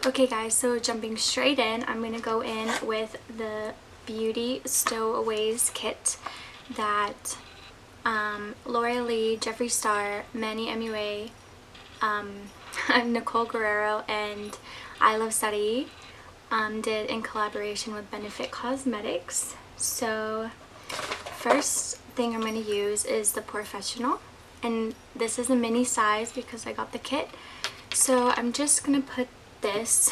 Okay guys, so jumping straight in, I'm going to go in with the Beauty Stowaways kit that Laura Lee, Jeffree Star, Manny MUA, Nicole Guerrero, and I Love Study did in collaboration with Benefit Cosmetics. So first thing I'm going to use is the Professional, and this is a mini size because I got the kit. So I'm just going to put this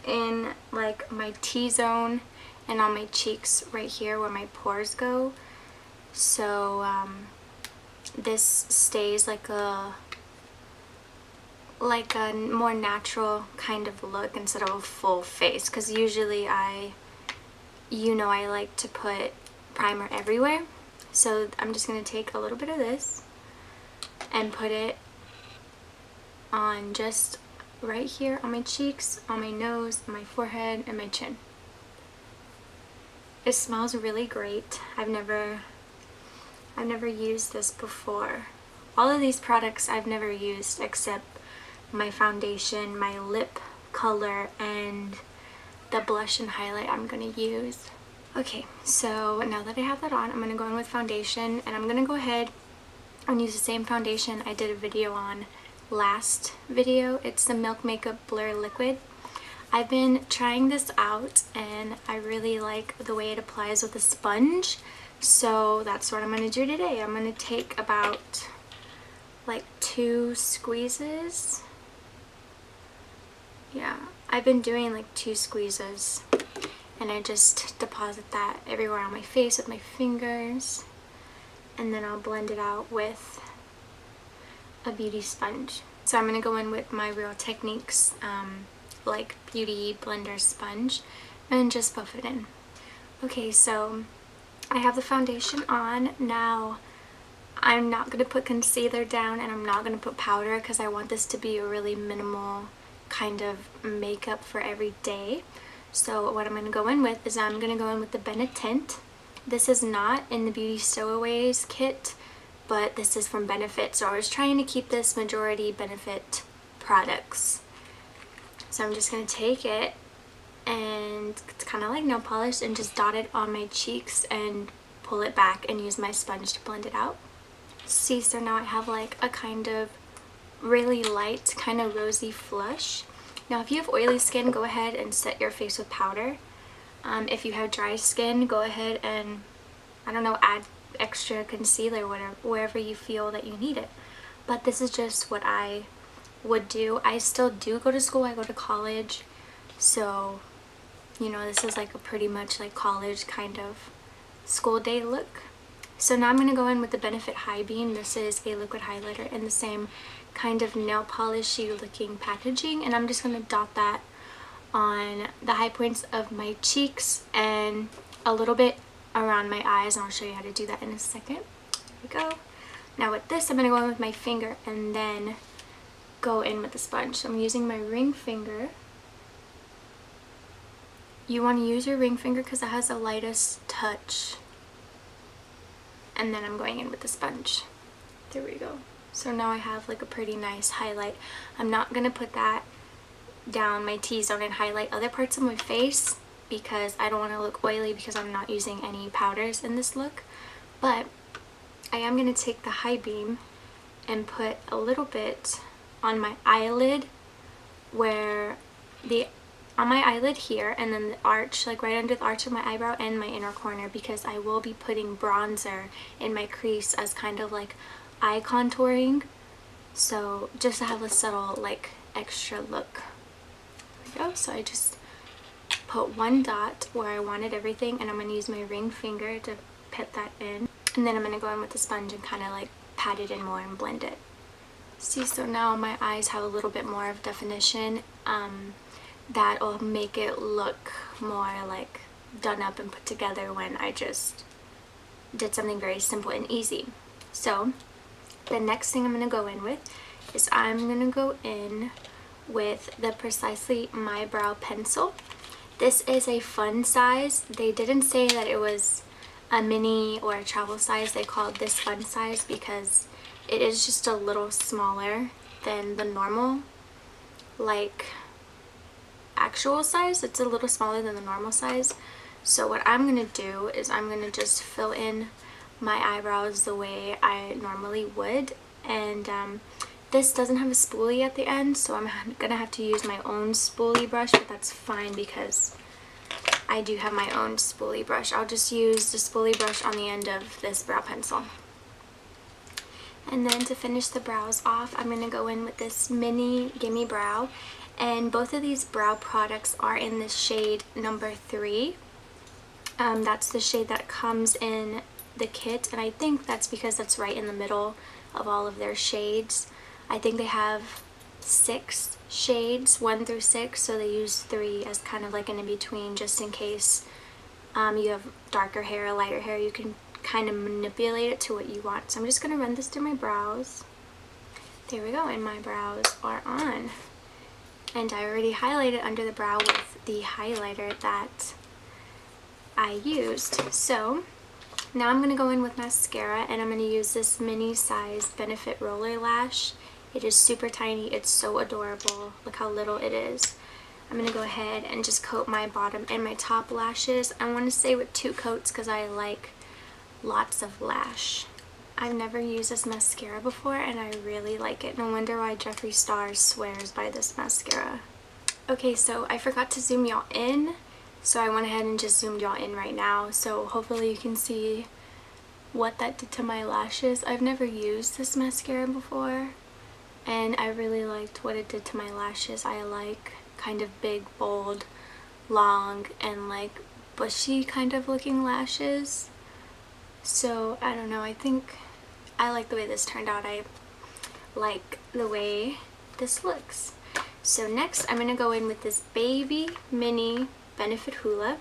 in like my T-zone and on my cheeks right here where my pores go. So this stays like a more natural kind of look instead of a full face, because usually I like to put primer everywhere. So I'm just going to take a little bit of this and put it on just right here on my cheeks, on my nose, on my forehead, and my chin. It smells really great. I've never used this before. All of these products I've never used except my foundation, my lip color, and the blush and highlight I'm gonna use. Okay, so now that I have that on, I'm gonna go in with foundation, and I'm gonna go ahead and use the same foundation I did a video on last video. It's the Milk Makeup Blur Liquid. I've been trying this out and I really like the way it applies with a sponge, so that's what I'm going to do today. I'm going to take about like 2 squeezes. Yeah, I've been doing like 2 squeezes, and I just deposit that everywhere on my face with my fingers, and then I'll blend it out with a beauty sponge. So I'm going to go in with my Real Techniques like beauty blender sponge and just buff it in. Okay, so I have the foundation on. Now I'm not going to put concealer down and I'm not going to put powder because I want this to be a really minimal kind of makeup for every day. So what I'm going to go in with is I'm going to go in with the Benetint. This is not in the Beauty Stowaways kit, but this is from Benefit, so I was trying to keep this majority Benefit products. So I'm just going to take it, and it's kind of like nail polish, and just dot it on my cheeks and pull it back and use my sponge to blend it out. See, so now I have like a kind of really light, kind of rosy flush. Now if you have oily skin, go ahead and set your face with powder. If you have dry skin, go ahead and, I don't know, add extra concealer wherever you feel that you need it. But this is just what I would do. I still do go to school. I go to college, so this is like a pretty much like college kind of school day look. So now I'm going to go in with the Benefit High Beam. This is a liquid highlighter in the same kind of nail polishy looking packaging, and I'm just going to dot that on the high points of my cheeks and a little bit around my eyes, and I'll show you how to do that in a second. There we go. Now with this, I'm going to go in with my finger and then go in with the sponge. So I'm using my ring finger. You want to use your ring finger because it has the lightest touch. And then I'm going in with the sponge. There we go. So now I have like a pretty nice highlight. I'm not going to put that down my T-zone and highlight other parts of my face because I don't want to look oily, because I'm not using any powders in this look. But I am going to take the High Beam and put a little bit on my eyelid, on my eyelid here, and then the arch, like right under the arch of my eyebrow and my inner corner, because I will be putting bronzer in my crease as kind of like eye contouring. So just to have a subtle like extra look. There we go. So I just put one dot where I wanted everything, and I'm going to use my ring finger to put that in, and then I'm going to go in with the sponge and kind of like pat it in more and blend it. See, so now my eyes have a little bit more of definition. That'll make it look more like done up and put together when I just did something very simple and easy. So the next thing I'm going to go in with is I'm going to go in with the Precisely My Brow Pencil. This is a fun size. They didn't say that it was a mini or a travel size. They called this fun size because it is just a little smaller than the normal, like actual size. It's a little smaller than the normal size. So what I'm going to do is I'm going to just fill in my eyebrows the way I normally would. And this doesn't have a spoolie at the end, so I'm going to have to use my own spoolie brush, but that's fine because I do have my own spoolie brush. I'll just use the spoolie brush on the end of this brow pencil. And then to finish the brows off, I'm going to go in with this mini Gimme Brow. And both of these brow products are in the shade number 3. That's the shade that comes in the kit, and I think that's because that's right in the middle of all of their shades. I think they have 6 shades, 1 through 6, so they use 3 as kind of like an in-between, just in case you have darker hair or lighter hair. You can kind of manipulate it to what you want. So I'm just going to run this through my brows. There we go, and my brows are on. And I already highlighted under the brow with the highlighter that I used. So now I'm going to go in with mascara, and I'm going to use this mini size Benefit Roller Lash. It is super tiny. It's so adorable. Look how little it is. I'm going to go ahead and just coat my bottom and my top lashes. I want to say with 2 coats because I like lots of lash. I've never used this mascara before and I really like it. No wonder why Jeffree Star swears by this mascara. Okay, so I forgot to zoom y'all in, so I went ahead and just zoomed y'all in right now. So hopefully you can see what that did to my lashes. I've never used this mascara before and I really liked what it did to my lashes. I like kind of big, bold, long, and like bushy kind of looking lashes. So I don't know, I think I like the way this turned out. I like the way this looks. So next I'm going to go in with this baby mini Benefit Hoola.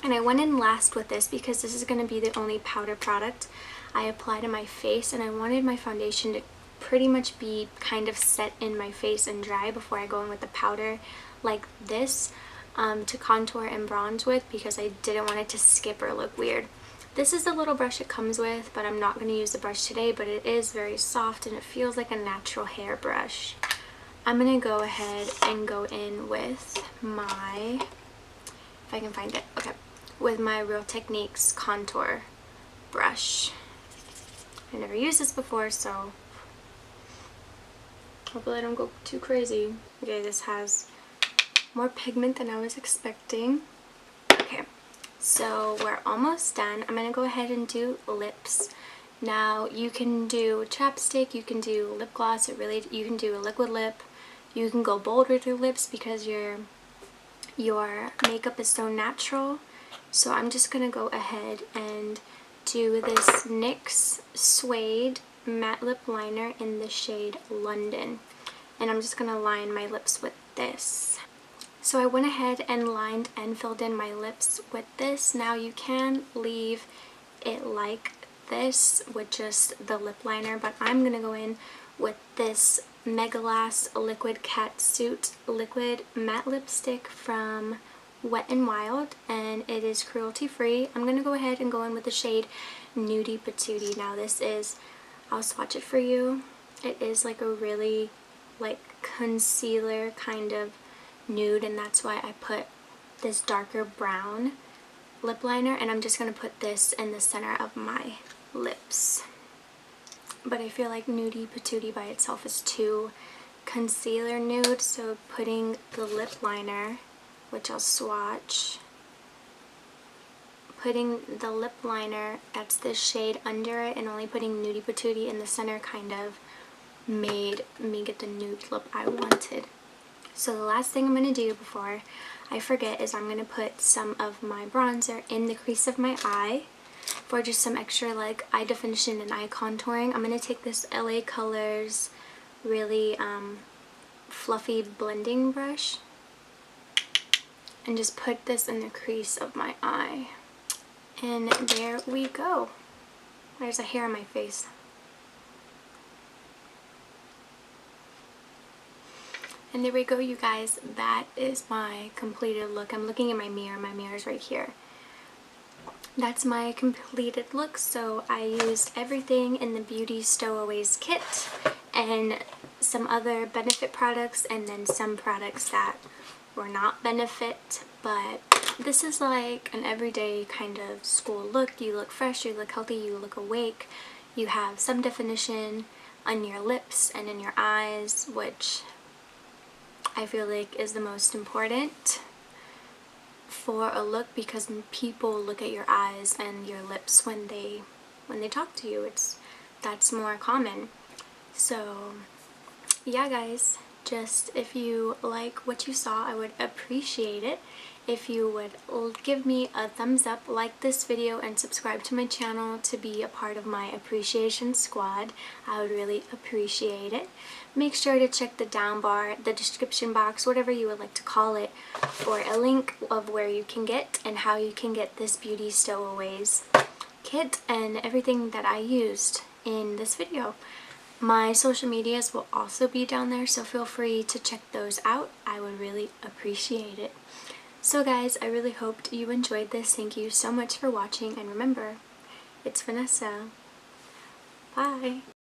And I went in last with this because this is going to be the only powder product I apply to my face, and I wanted my foundation to pretty much be kind of set in my face and dry before I go in with the powder like this to contour and bronze with, because I didn't want it to skip or look weird. This is the little brush it comes with, but I'm not going to use the brush today, but it is very soft and it feels like a natural hair brush. I'm going to go ahead and go in with my, if I can find it, okay, with my Real Techniques contour brush. I never used this before, so hopefully I don't go too crazy. Okay, this has more pigment than I was expecting. Okay. So we're almost done. I'm going to go ahead and do lips. Now you can do chapstick, you can do lip gloss, you can do a liquid lip, you can go bold with your lips because your makeup is so natural. So I'm just going to go ahead and do this NYX Suede matte lip liner in the shade London. And I'm just going to line my lips with this. So I went ahead and lined and filled in my lips with this. Now you can leave it like this with just the lip liner, but I'm going to go in with this Megalass Liquid Catsuit Liquid Matte Lipstick from Wet n Wild, and it is cruelty free. I'm going to go ahead and go in with the shade Nudie Patootie. Now this is, I'll swatch it for you. It is like a really like concealer kind of nude, and that's why I put this darker brown lip liner, and I'm just going to put this in the center of my lips. But I feel like Nudie Patootie by itself is too concealer nude, so putting the lip liner, which I'll swatch, putting the lip liner that's this shade under it and only putting Nudie Patootie in the center kind of made me get the nude look I wanted. So the last thing I'm going to do before I forget is I'm going to put some of my bronzer in the crease of my eye for just some extra like eye definition and eye contouring. I'm going to take this LA Colors really fluffy blending brush and just put this in the crease of my eye. And there we go. There's a hair on my face. And there we go, you guys. That is my completed look. I'm looking in my mirror. My mirror's right here. That's my completed look. So I used everything in the Beauty Stowaways kit and some other Benefit products, and then some products that or not benefit, but this is like an everyday kind of school look. You look fresh, you look healthy, you look awake, you have some definition on your lips and in your eyes, which I feel like is the most important for a look, because people look at your eyes and your lips when they talk to you. That's more common. So yeah guys, just if you like what you saw, I would appreciate it if you would give me a thumbs up, like this video, and subscribe to my channel to be a part of my appreciation squad. I would really appreciate it. Make sure to check the down bar, the description box, whatever you would like to call it, for a link of where you can get and how you can get this Beauty Stowaways kit and everything that I used in this video. My social medias will also be down there, so feel free to check those out. I would really appreciate it. So guys, I really hoped you enjoyed this. Thank you so much for watching, and remember, it's Vanessa. Bye!